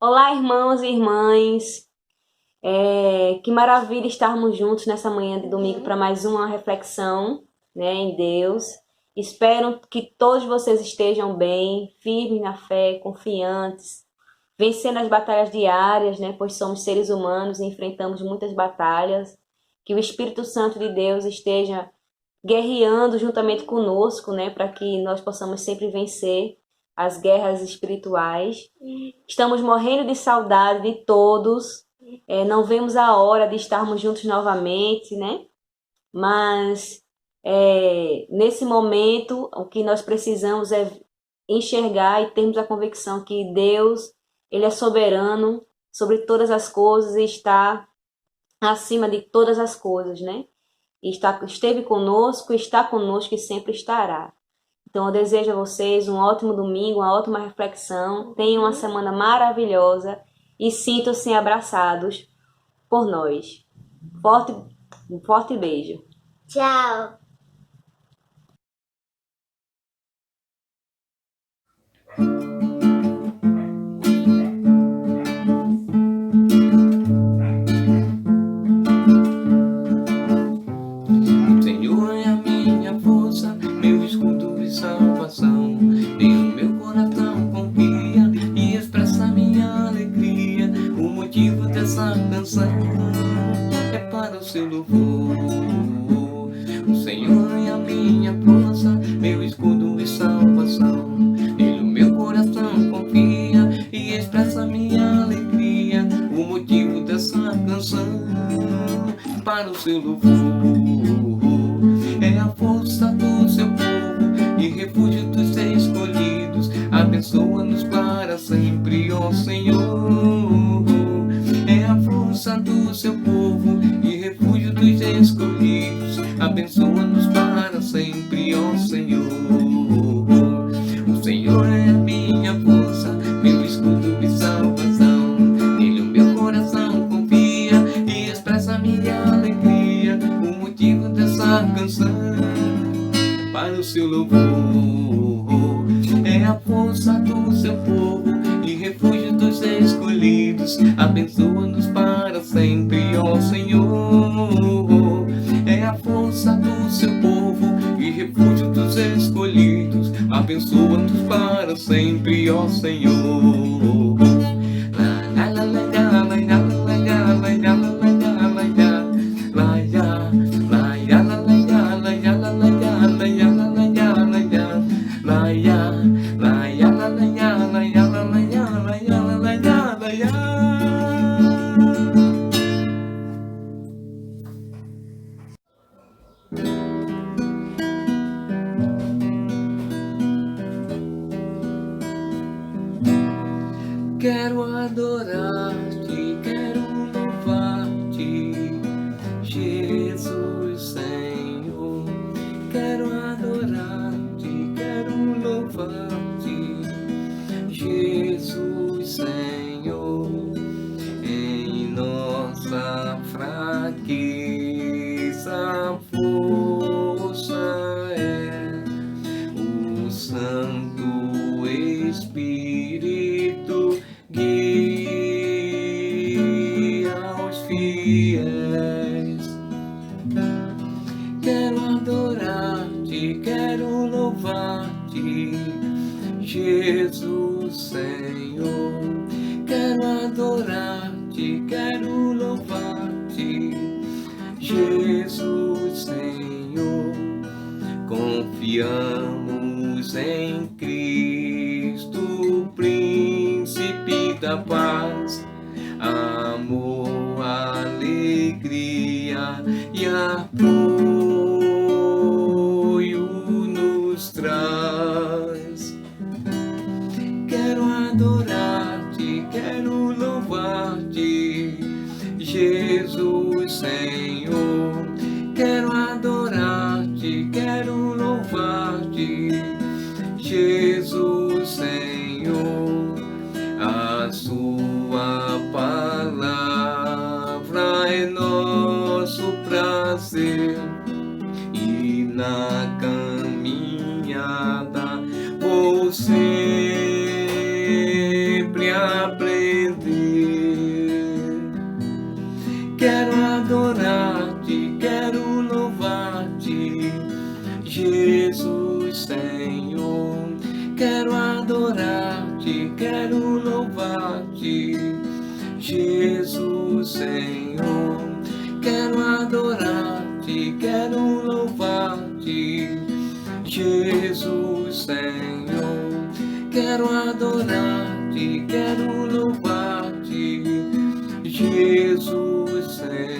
Olá, irmãos e irmãs. Que maravilha estarmos juntos nessa manhã de domingo para mais uma reflexão, né, em Deus. Espero que todos vocês estejam bem, firmes na fé, confiantes, vencendo as batalhas diárias, né, pois somos seres humanos e enfrentamos muitas batalhas. Que o Espírito Santo de Deus esteja guerreando juntamente conosco, né, para que nós possamos sempre vencer as guerras espirituais. Estamos morrendo de saudade de todos. Não vemos a hora de estarmos juntos novamente, né? Mas nesse momento, o que nós precisamos é enxergar e termos a convicção que Deus, Ele é soberano sobre todas as coisas e está acima de todas as coisas, né? Esteve conosco, está conosco e sempre estará. Então eu desejo a vocês um ótimo domingo, uma ótima reflexão, tenham uma semana maravilhosa e sintam-se abraçados por nós. Forte, um forte beijo. Tchau. O Senhor é a minha força, meu escudo e salvação. Em meu coração confia e expressa minha alegria. O motivo dessa canção é para o seu louvor. O Senhor é a minha força, meu escudo e salvação. Em meu coração confia e expressa minha alegria. O motivo dessa canção para o seu louvor. É a força do seu povo e refúgio dos escolhidos. Abençoa-nos para sempre, ó Senhor. É a força do seu povo e refúgio dos escolhidos. Abençoa-nos para sempre, ó Senhor. O Senhor é a minha força, meu escudo e salvação. Nele o meu coração confia e expressa minha alegria. O motivo dessa canção para o seu louvor. É a força do seu povo e refúgio dos escolhidos. Abençoa-nos para sempre, ó Senhor. É a força do seu povo e refúgio dos escolhidos. Abençoa-nos para sempre, ó Senhor. Quero adorar-te, quero louvar-te, Jesus Senhor. Quero adorar-te, quero louvar-te, Jesus Senhor. Em nossa fraqueza, força é o Santo Espírito guia aos fiéis. Quero adorar-te, quero louvar-te, Jesus Senhor. Quero adorar-te, quero louvar-te, Jesus Senhor. Confiamos em Cristo, príncipe da paz, amor, alegria e apoio nos traz. Quero adorar-te, quero louvar-te, Jesus Senhor. Quero adorar-te, quero louvar-te, Jesus Senhor. A sua palavra é nosso prazer e na caminhada vou sempre aprender. adorar-te, quero louvar-te, Jesus Senhor. Quero adorar-te, quero louvar-te, Jesus Senhor.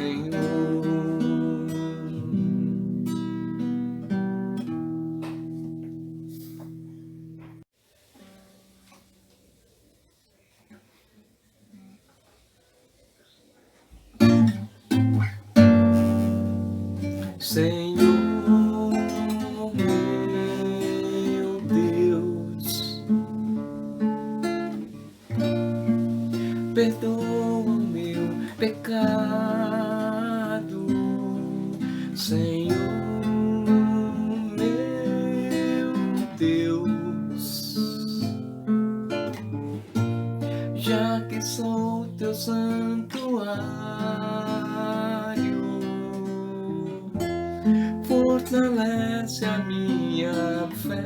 Senhor, meu Deus, perdoa o meu pecado. Senhor, meu Deus, já que sou teu santuário, fortalece a minha fé,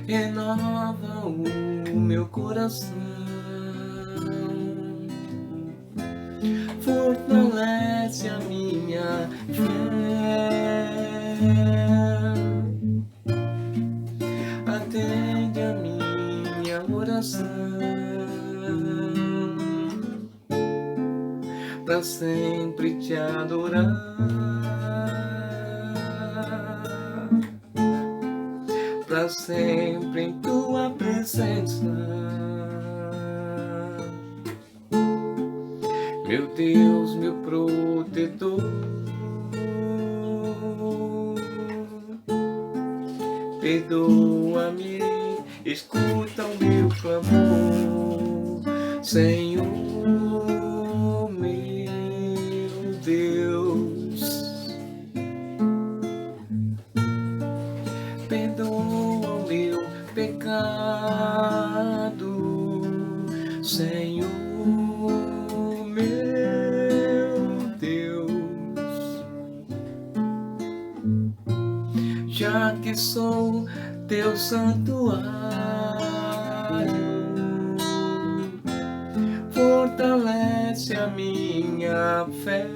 renova o meu coração, fortalece a minha fé, atende a minha oração, pra sempre te adorar, pra sempre em tua presença. Meu Deus, meu protetor, perdoa-me, escuta o meu clamor, Senhor, meu Deus, perdoa o meu pecado, Senhor, meu Deus, já que sou teu santuário, fortalece a minha fé,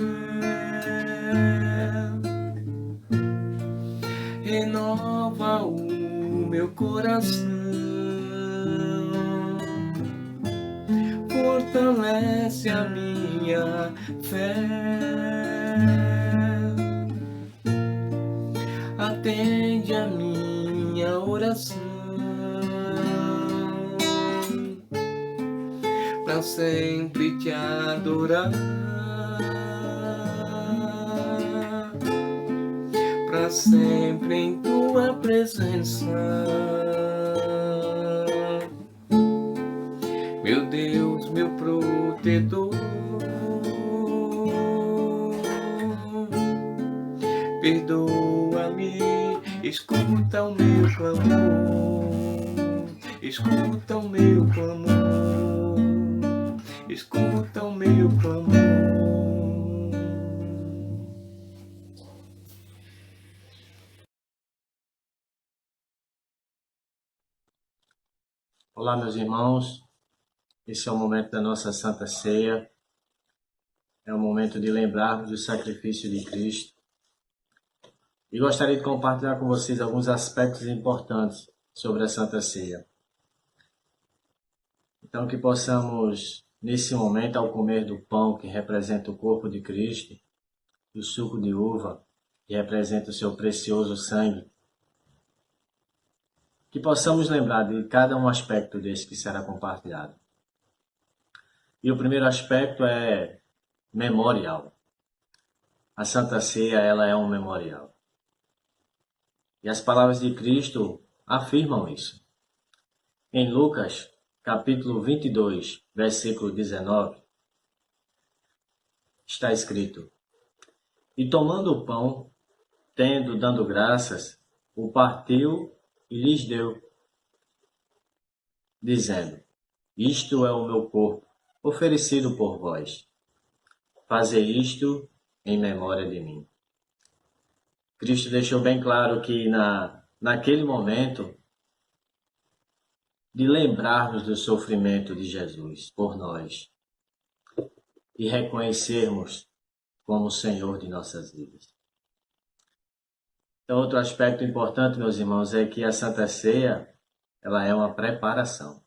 renova o meu coração, fortalece a minha fé, atende a minha oração, pra sempre te adorar, pra sempre em tua presença. Meu Deus, meu protetor, perdoa-me, escuta o meu clamor, escuta o meu clamor, escuta o meu clamor. Olá, meus irmãos. Esse é o momento da nossa Santa Ceia. É o momento de lembrarmos do sacrifício de Cristo. E gostaria de compartilhar com vocês alguns aspectos importantes sobre a Santa Ceia. Então, que possamos, nesse momento, ao comer do pão que representa o corpo de Cristo, e o suco de uva que representa o seu precioso sangue, que possamos lembrar de cada um aspecto desse que será compartilhado. E o primeiro aspecto é memorial. A Santa Ceia, ela é um memorial. E as palavras de Cristo afirmam isso. Em Lucas, capítulo 22, versículo 19, está escrito: E tomando o pão, dando graças, o partiu e lhes deu, dizendo: Isto é o meu corpo, oferecido por vós. Fazei isto em memória de mim. Cristo deixou bem claro que naquele momento de lembrarmos do sofrimento de Jesus por nós, e reconhecermos como o Senhor de nossas vidas. Então, outro aspecto importante, meus irmãos, é que a Santa Ceia, ela é uma preparação.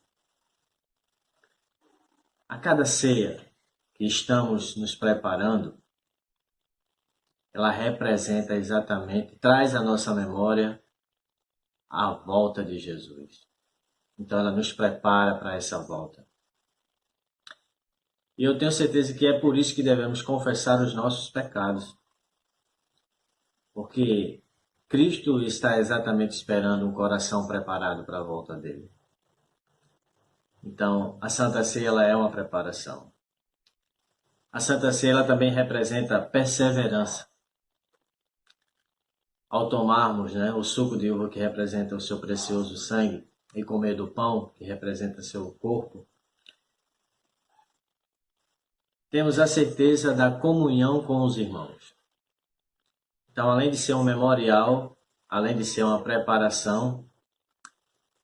A cada ceia que estamos nos preparando, ela representa exatamente, traz à nossa memória a volta de Jesus. Então ela nos prepara para essa volta. E eu tenho certeza que é por isso que devemos confessar os nossos pecados. Porque Cristo está exatamente esperando um coração preparado para a volta dele. Então, a Santa Ceia ela é uma preparação. A Santa Ceia ela também representa perseverança. Ao tomarmos, o suco de uva que representa o seu precioso sangue e comer do pão que representa seu corpo, temos a certeza da comunhão com os irmãos. Então, além de ser um memorial, além de ser uma preparação,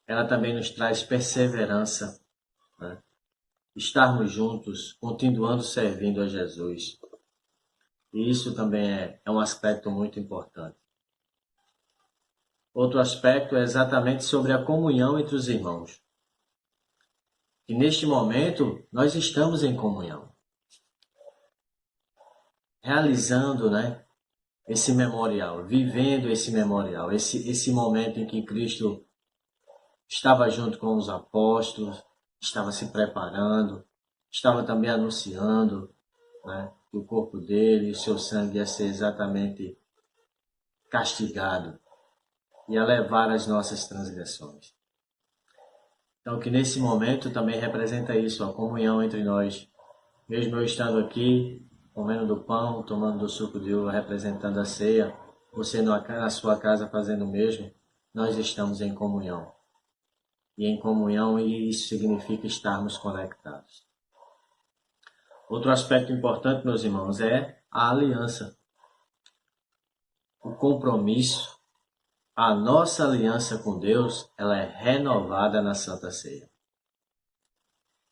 ela também nos traz perseverança, né? Estarmos juntos, continuando servindo a Jesus. E isso também é um aspecto muito importante. Outro aspecto é exatamente sobre a comunhão entre os irmãos. E neste momento, nós estamos em comunhão. Realizando, esse memorial, vivendo esse memorial, esse momento em que Cristo estava junto com os apóstolos, estava se preparando, estava também anunciando, que o corpo dele, o seu sangue ia ser exatamente castigado, ia levar as nossas transgressões. Então, que nesse momento também representa isso, a comunhão entre nós. Mesmo eu estando aqui, comendo do pão, tomando do suco de uva, representando a ceia, você na sua casa fazendo o mesmo, nós estamos em comunhão. E em comunhão, isso significa estarmos conectados. Outro aspecto importante, meus irmãos, é a aliança. O compromisso, a nossa aliança com Deus, ela é renovada na Santa Ceia.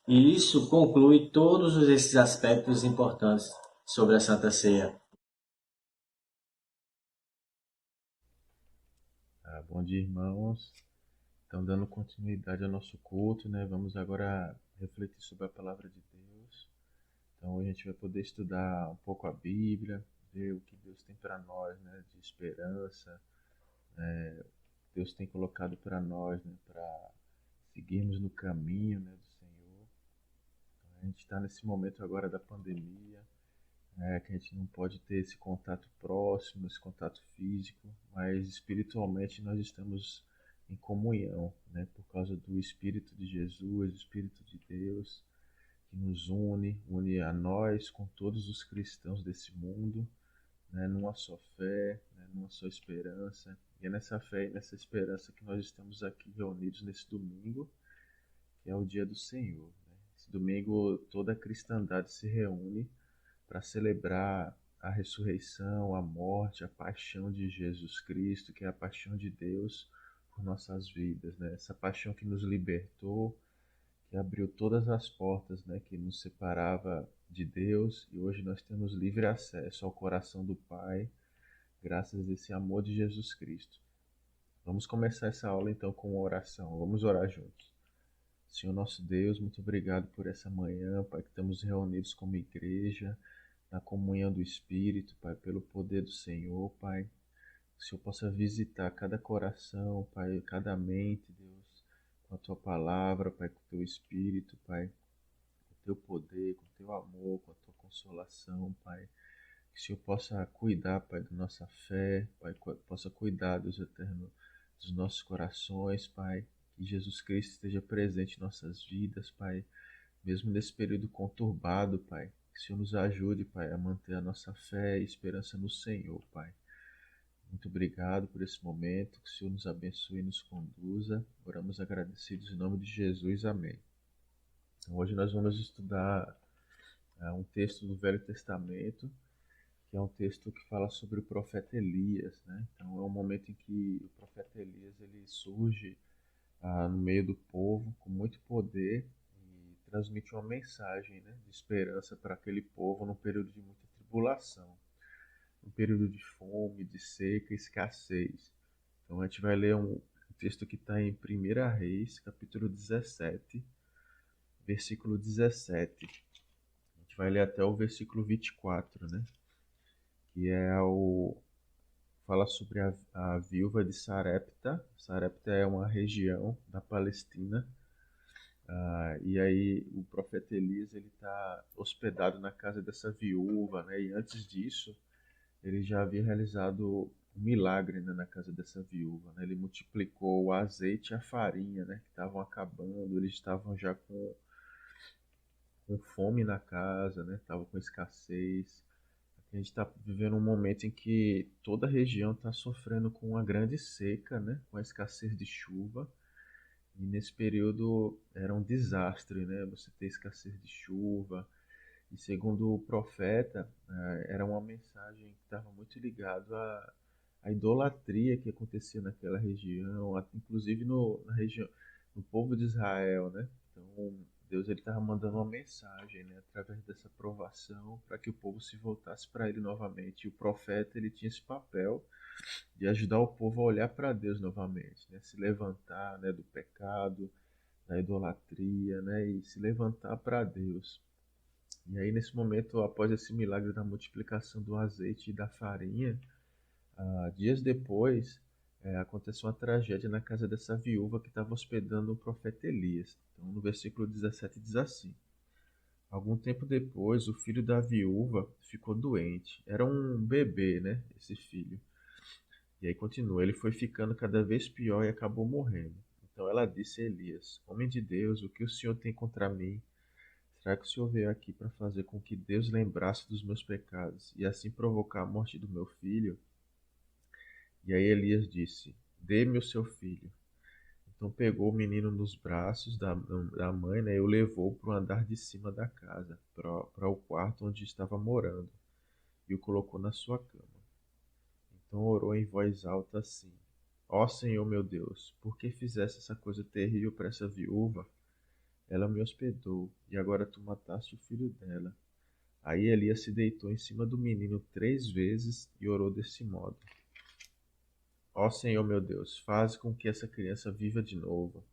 E isso conclui todos esses aspectos importantes sobre a Santa Ceia. Bom dia, irmãos. Então, dando continuidade ao nosso culto, vamos agora refletir sobre a palavra de Deus. Então, a gente vai poder estudar um pouco a Bíblia, ver o que Deus tem para nós, de esperança. Deus tem colocado para nós, para seguirmos no caminho, do Senhor. Então, a gente está nesse momento agora da pandemia, que a gente não pode ter esse contato próximo, esse contato físico, mas espiritualmente nós estamos em comunhão, por causa do Espírito de Jesus, do Espírito de Deus, que nos une a nós com todos os cristãos desse mundo, numa só fé, numa só esperança. E é nessa fé e nessa esperança que nós estamos aqui reunidos nesse domingo, que é o dia do Senhor. Esse domingo toda a cristandade se reúne para celebrar a ressurreição, a morte, a paixão de Jesus Cristo, que é a paixão de Deus por nossas vidas, Essa paixão que nos libertou, que abriu todas as portas, que nos separava de Deus, e hoje nós temos livre acesso ao coração do Pai, graças a esse amor de Jesus Cristo. Vamos começar essa aula então com uma oração. Vamos orar juntos. Senhor nosso Deus, muito obrigado por essa manhã, Pai, que estamos reunidos como igreja, na comunhão do Espírito, Pai, pelo poder do Senhor, Pai. Que o Senhor possa visitar cada coração, Pai, cada mente, Deus, com a Tua palavra, Pai, com o Teu Espírito, Pai, com o Teu poder, com o Teu amor, com a Tua consolação, Pai. Que o Senhor possa cuidar, Pai, da nossa fé, Pai, possa cuidar, Deus eterno, dos nossos corações, Pai. Que Jesus Cristo esteja presente em nossas vidas, Pai, mesmo nesse período conturbado, Pai. Que o Senhor nos ajude, Pai, a manter a nossa fé e esperança no Senhor, Pai. Muito obrigado por esse momento, que o Senhor nos abençoe e nos conduza. Oramos agradecidos em nome de Jesus, amém. Então, hoje nós vamos estudar um texto do Velho Testamento, que é um texto que fala sobre o profeta Elias, Então é um momento em que o profeta Elias ele surge no meio do povo com muito poder e transmite uma mensagem, né, de esperança para aquele povo num período de muita tribulação, um período de fome, de seca, escassez. Então a gente vai ler um texto que está em 1 Reis, capítulo 17, versículo 17. A gente vai ler até o versículo 24, né? Que é fala sobre a viúva de Sarepta. Sarepta é uma região da Palestina. E aí o profeta Elias ele está hospedado na casa dessa viúva, né? E antes disso ele já havia realizado um milagre, né, na casa dessa viúva, né? Ele multiplicou o azeite e a farinha, né, que estavam acabando. Eles estavam já com fome na casa, né? Estavam com escassez. A gente está vivendo um momento em que toda a região está sofrendo com uma grande seca, né? Com a escassez de chuva. E nesse período era um desastre, né? Você ter escassez de chuva. E segundo o profeta, era uma mensagem que estava muito ligada à idolatria que acontecia naquela região, inclusive na região, no povo de Israel, né? Então Deus ele estava mandando uma mensagem, né, através dessa provação, para que o povo se voltasse para Ele novamente. E o profeta ele tinha esse papel de ajudar o povo a olhar para Deus novamente, né, se levantar, né, do pecado, da idolatria, né, e se levantar para Deus. E aí, nesse momento, após esse milagre da multiplicação do azeite e da farinha, dias depois, aconteceu uma tragédia na casa dessa viúva que estava hospedando o profeta Elias. Então, no versículo 17 diz assim: Algum tempo depois, o filho da viúva ficou doente. Era um bebê, né? Esse filho. E aí continua: ele foi ficando cada vez pior e acabou morrendo. Então ela disse a Elias: Homem de Deus, o que o senhor tem contra mim? Será que o senhor veio aqui para fazer com que Deus lembrasse dos meus pecados e assim provocar a morte do meu filho? E aí Elias disse: Dê-me o seu filho. Então pegou o menino nos braços da mãe, né, e o levou para o andar de cima da casa, para o quarto onde estava morando, e o colocou na sua cama. Então orou em voz alta assim: Ó Senhor meu Deus, por que fizeste essa coisa terrível para essa viúva? Ela me hospedou, e agora tu mataste o filho dela. Aí Elias se deitou em cima do menino 3 vezes e orou desse modo: Ó Senhor meu Deus, faz com que essa criança viva de novo.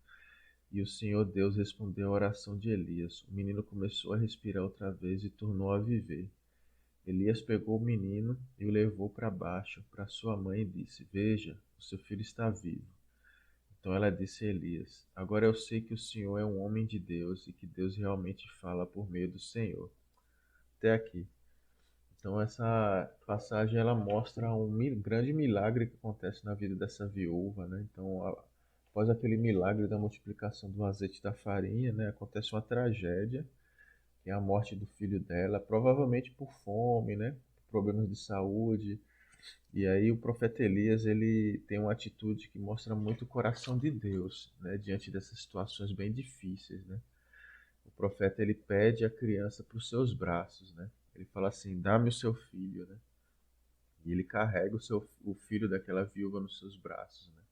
E o Senhor Deus respondeu à oração de Elias. O menino começou a respirar outra vez e tornou a viver. Elias pegou o menino e o levou para baixo, para sua mãe, e disse: Veja, o seu filho está vivo. Então ela disse a Elias: Agora eu sei que o Senhor é um homem de Deus e que Deus realmente fala por meio do Senhor. Até aqui. Então essa passagem ela mostra grande milagre que acontece na vida dessa viúva, né? Então após aquele milagre da multiplicação do azeite e da farinha, né, acontece uma tragédia, que é a morte do filho dela, provavelmente por fome, né, por problemas de saúde. E aí o profeta Elias ele tem uma atitude que mostra muito o coração de Deus, né, diante dessas situações bem difíceis, né? O profeta ele pede a criança para os seus braços, né? Ele fala assim: dá-me o seu filho, né? E ele carrega o filho daquela viúva nos seus braços, né?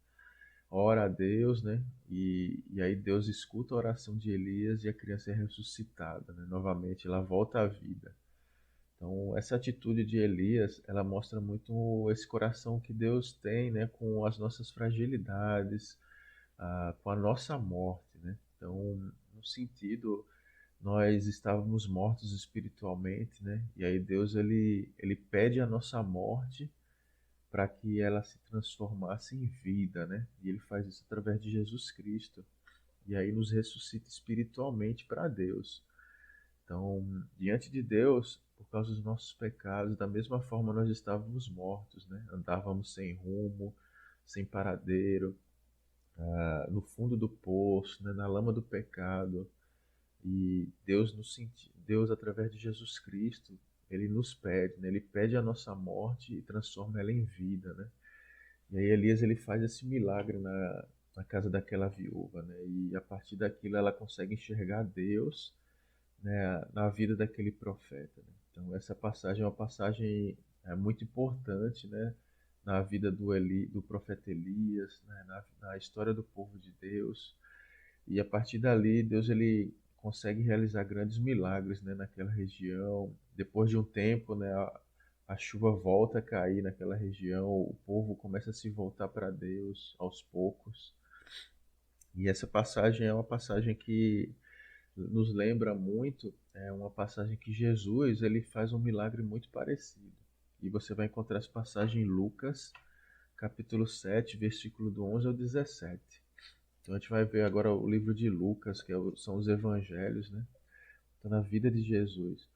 Ora a Deus, né? E aí Deus escuta a oração de Elias e a criança é ressuscitada, né? Novamente, ela volta à vida. Então, essa atitude de Elias, ela mostra muito esse coração que Deus tem, né? Com as nossas fragilidades, com a nossa morte, né? Então, no sentido, nós estávamos mortos espiritualmente, né? E aí Deus, ele pede a nossa morte para que ela se transformasse em vida, né? E ele faz isso através de Jesus Cristo. E aí nos ressuscita espiritualmente para Deus. Então, diante de Deus, por causa dos nossos pecados, da mesma forma nós estávamos mortos, né? Andávamos sem rumo, sem paradeiro, no fundo do poço, né? Na lama do pecado. E Deus através de Jesus Cristo, ele nos pede, né? Ele pede a nossa morte e transforma ela em vida, né? E aí Elias ele faz esse milagre na casa daquela viúva, né? E a partir daquilo ela consegue enxergar Deus, né, na vida daquele profeta, né? Então essa passagem é uma passagem muito importante, né, na vida do profeta Elias, né, na história do povo de Deus. E a partir dali Deus ele consegue realizar grandes milagres, né, naquela região. Depois de um tempo, né, a chuva volta a cair naquela região, o povo começa a se voltar para Deus aos poucos. E essa passagem é uma passagem que nos lembra muito, é uma passagem que Jesus ele faz um milagre muito parecido. E você vai encontrar essa passagem em Lucas, capítulo 7, versículo do 11 ao 17. Então a gente vai ver agora o livro de Lucas, que são os evangelhos, né? Então, na vida de Jesus,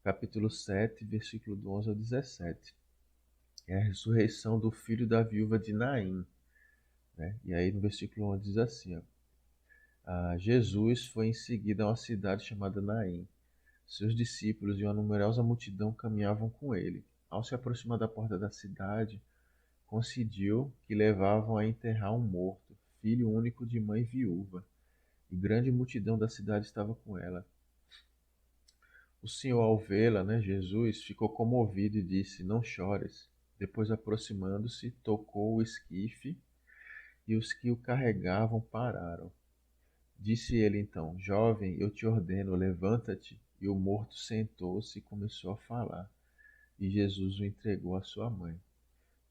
capítulo 7, versículo do 11 ao 17. É a ressurreição do filho da viúva de Naim, né? E aí no versículo 11 diz assim, ó, Jesus foi em seguida a uma cidade chamada Naim. Seus discípulos e uma numerosa multidão caminhavam com ele. Ao se aproximar da porta da cidade, coincidiu que levavam a enterrar um morto, filho único de mãe viúva, e grande multidão da cidade estava com ela. O Senhor, ao vê-la, né, Jesus, ficou comovido e disse, não chores. Depois, aproximando-se, tocou o esquife e os que o carregavam pararam. Disse ele então, jovem, eu te ordeno, levanta-te. E o morto sentou-se e começou a falar. E Jesus o entregou à sua mãe.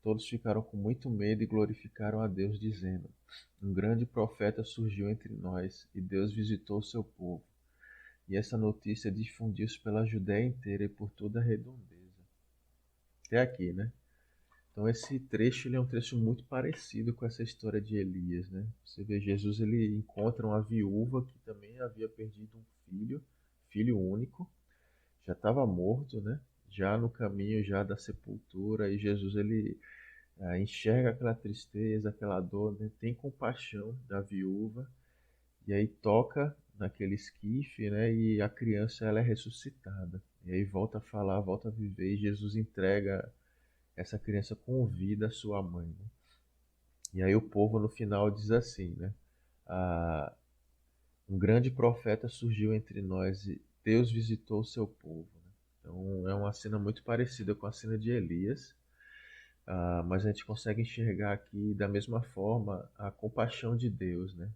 Todos ficaram com muito medo e glorificaram a Deus, dizendo, um grande profeta surgiu entre nós e Deus visitou o seu povo. E essa notícia difundiu-se pela Judéia inteira e por toda a redondeza. Até aqui, né? Então esse trecho ele é um trecho muito parecido com essa história de Elias, né? Você vê Jesus ele encontra uma viúva que também havia perdido um filho único, já estava morto, né? Já no caminho já da sepultura e Jesus ele enxerga aquela tristeza, aquela dor, né? Tem compaixão da viúva e aí toca naquele esquife, né? E a criança ela é ressuscitada e aí volta a falar, volta a viver e Jesus entrega essa criança com vida à sua mãe, né? E aí o povo no final diz assim, né? Um grande profeta surgiu entre nós e Deus visitou o seu povo, né? Então é uma cena muito parecida com a cena de Elias, mas a gente consegue enxergar aqui da mesma forma a compaixão de Deus, né?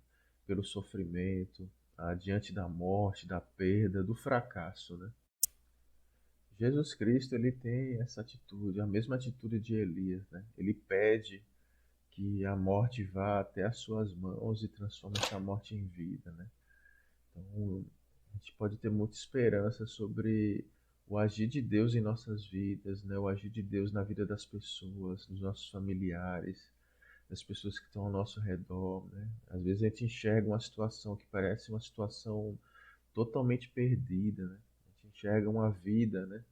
Pelo sofrimento, diante da morte, da perda, do fracasso, né? Jesus Cristo ele tem essa atitude, a mesma atitude de Elias, né? Ele pede que a morte vá até as suas mãos e transforme essa morte em vida, né? Então, a gente pode ter muita esperança sobre o agir de Deus em nossas vidas, né? O agir de Deus na vida das pessoas, dos nossos familiares, das pessoas que estão ao nosso redor, né? Às vezes a gente enxerga uma situação que parece uma situação totalmente perdida, né? A gente enxerga uma vida, né?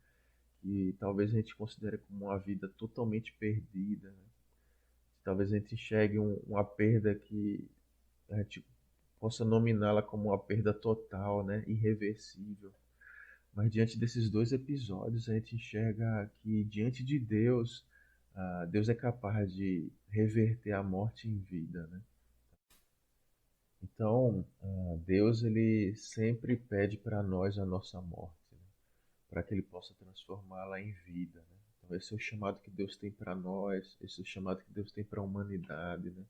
Que talvez a gente considere como uma vida totalmente perdida, né? Talvez a gente enxergue uma perda que a gente possa nominá-la como uma perda total, né? Irreversível. Mas diante desses dois episódios, a gente enxerga que diante de Deus, Deus é capaz de reverter a morte em vida, né? Então, Deus ele sempre pede para nós a nossa morte, né? Para que Ele possa transformá-la em vida, né? Então, esse é o chamado que Deus tem para nós, esse é o chamado que Deus tem para a humanidade, né?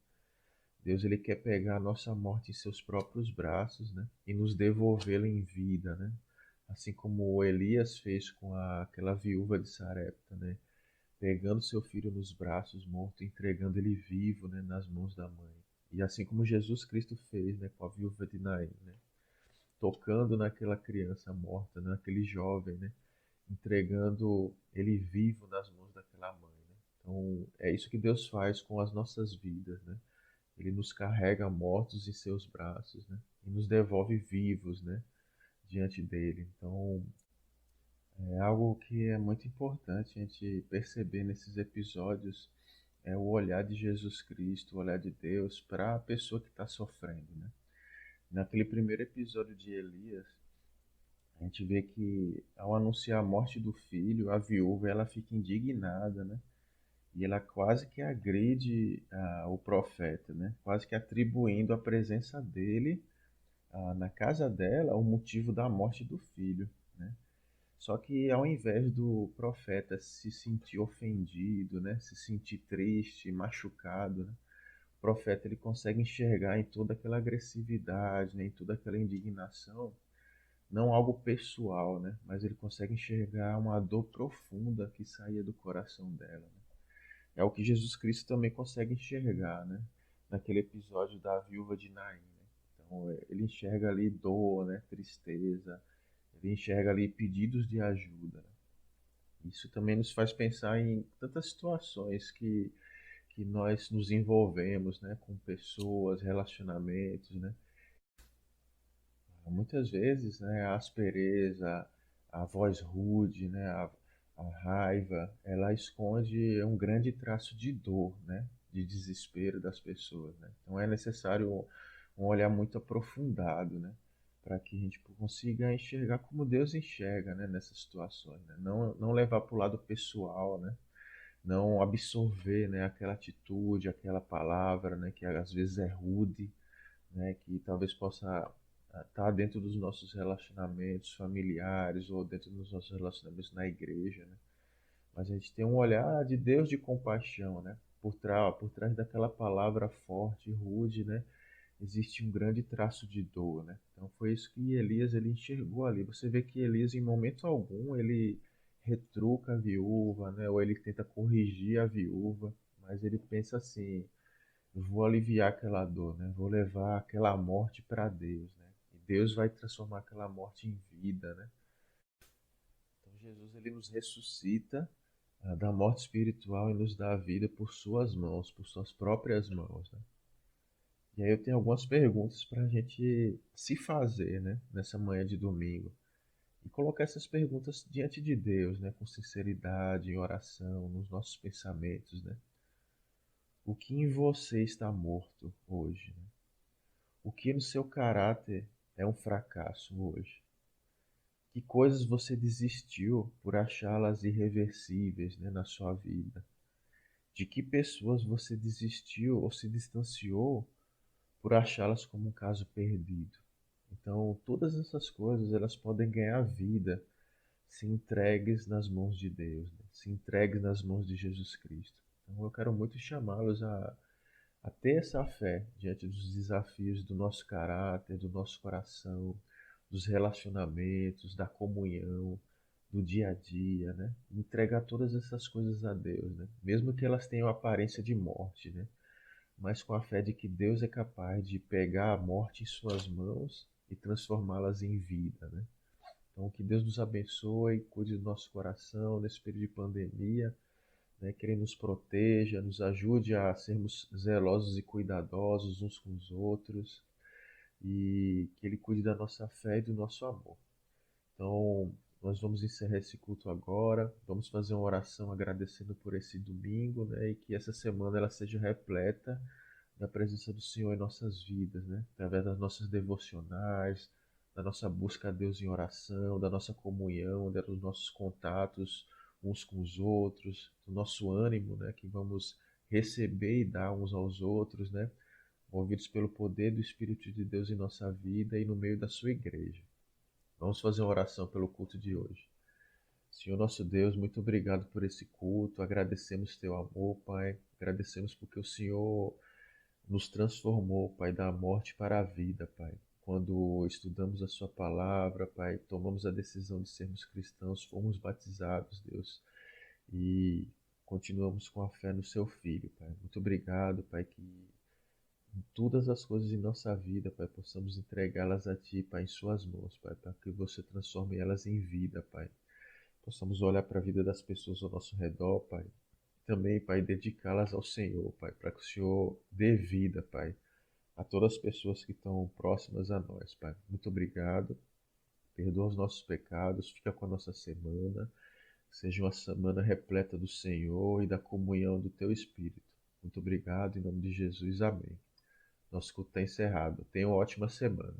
Deus ele quer pegar a nossa morte em seus próprios braços, né? E nos devolvê-la em vida, né? Assim como Elias fez com aquela viúva de Sarepta, né? Pegando seu filho nos braços, morto, entregando ele vivo, né? Nas mãos da mãe. E assim como Jesus Cristo fez, né? Com a viúva de Naim, né? Tocando naquela criança morta, naquele jovem, né? Entregando ele vivo nas mãos daquela mãe, né? Então é isso que Deus faz com as nossas vidas, né? Ele nos carrega mortos em seus braços, né? E nos devolve vivos, né? Diante dele. Então, é algo que é muito importante a gente perceber nesses episódios, é o olhar de Jesus Cristo, o olhar de Deus para a pessoa que está sofrendo, né? Naquele primeiro episódio de Elias, a gente vê que ao anunciar a morte do filho, a viúva ela fica indignada, né? E ela quase que agride o profeta, né? Quase que atribuindo a presença dele na casa dela o motivo da morte do filho, né? Só que ao invés do profeta se sentir ofendido, né? Se sentir triste, machucado, né? O profeta ele consegue enxergar em toda aquela agressividade, né? Em toda aquela indignação, não algo pessoal, né? Mas ele consegue enxergar uma dor profunda que saía do coração dela, né? É o que Jesus Cristo também consegue enxergar, né? Naquele episódio da viúva de Naim, né? Então, ele enxerga ali dor, né? Tristeza, ele enxerga ali pedidos de ajuda, né? Isso também nos faz pensar em tantas situações que nós nos envolvemos, né? Com pessoas, relacionamentos, né? Muitas vezes, né, a aspereza, a voz rude, né, a raiva, ela esconde um grande traço de dor, né, de desespero das pessoas, né? Então é necessário um olhar muito aprofundado, né, para que a gente consiga enxergar como Deus enxerga, né, nessas situações, né? Não levar para o lado pessoal, né? Não absorver, né, aquela atitude, aquela palavra, né, que às vezes é rude, né, que talvez possa estar dentro dos nossos relacionamentos familiares ou dentro dos nossos relacionamentos na igreja, né? Mas a gente tem um olhar de Deus de compaixão, né? Por trás daquela palavra forte e rude, né? Existe um grande traço de dor, né? Então foi isso que Elias ele enxergou ali. Você vê que Elias em momento algum ele retruca a viúva, né? Ou ele tenta corrigir a viúva, mas ele pensa assim: eu vou aliviar aquela dor, né? Vou levar aquela morte para Deus, né? E Deus vai transformar aquela morte em vida, né? Então Jesus ele nos ressuscita da morte espiritual e nos dá a vida por suas mãos, por suas próprias mãos, né? E aí eu tenho algumas perguntas para a gente se fazer, né? Nessa manhã de domingo. E colocar essas perguntas diante de Deus, né? Com sinceridade, em oração, nos nossos pensamentos, né? O que em você está morto hoje, né? O que no seu caráter é um fracasso hoje? Que coisas você desistiu por achá-las irreversíveis, né, na sua vida? De que pessoas você desistiu ou se distanciou por achá-las como um caso perdido? Então, todas essas coisas elas podem ganhar vida se entregues nas mãos de Deus, né? Se entregues nas mãos de Jesus Cristo. Então, eu quero muito chamá-los a ter essa fé diante dos desafios do nosso caráter, do nosso coração, dos relacionamentos, da comunhão, do dia a dia, né? Entregar todas essas coisas a Deus, né? Mesmo que elas tenham aparência de morte, né? Mas com a fé de que Deus é capaz de pegar a morte em suas mãos e transformá-las em vida, né? Então, que Deus nos abençoe, cuide do nosso coração nesse período de pandemia, né, que Ele nos proteja, nos ajude a sermos zelosos e cuidadosos uns com os outros e que Ele cuide da nossa fé e do nosso amor. Então, nós vamos encerrar esse culto agora, vamos fazer uma oração agradecendo por esse domingo, né, e que essa semana ela seja repleta da presença do Senhor em nossas vidas, né, através das nossas devocionais, da nossa busca a Deus em oração, da nossa comunhão, dos nossos contatos uns com os outros, do nosso ânimo, né, que vamos receber e dar uns aos outros, né, movidos pelo poder do Espírito de Deus em nossa vida e no meio da sua igreja. Vamos fazer uma oração pelo culto de hoje. Senhor nosso Deus, muito obrigado por esse culto, agradecemos teu amor, Pai, agradecemos porque o Senhor nos transformou, Pai, da morte para a vida, Pai. Quando estudamos a Sua palavra, Pai, tomamos a decisão de sermos cristãos, fomos batizados, Deus, e continuamos com a fé no Seu Filho, Pai. Muito obrigado, Pai, que em todas as coisas em nossa vida, Pai, possamos entregá-las a Ti, Pai, em Suas mãos, Pai, para que você transforme elas em vida, Pai. Possamos olhar para a vida das pessoas ao nosso redor, Pai. Também, Pai, dedicá-las ao Senhor, Pai, para que o Senhor dê vida, Pai, a todas as pessoas que estão próximas a nós, Pai. Muito obrigado. Perdoa os nossos pecados, fica com a nossa semana. Seja uma semana repleta do Senhor e da comunhão do Teu Espírito. Muito obrigado, em nome de Jesus. Amém. Nosso culto está encerrado. Tenha uma ótima semana.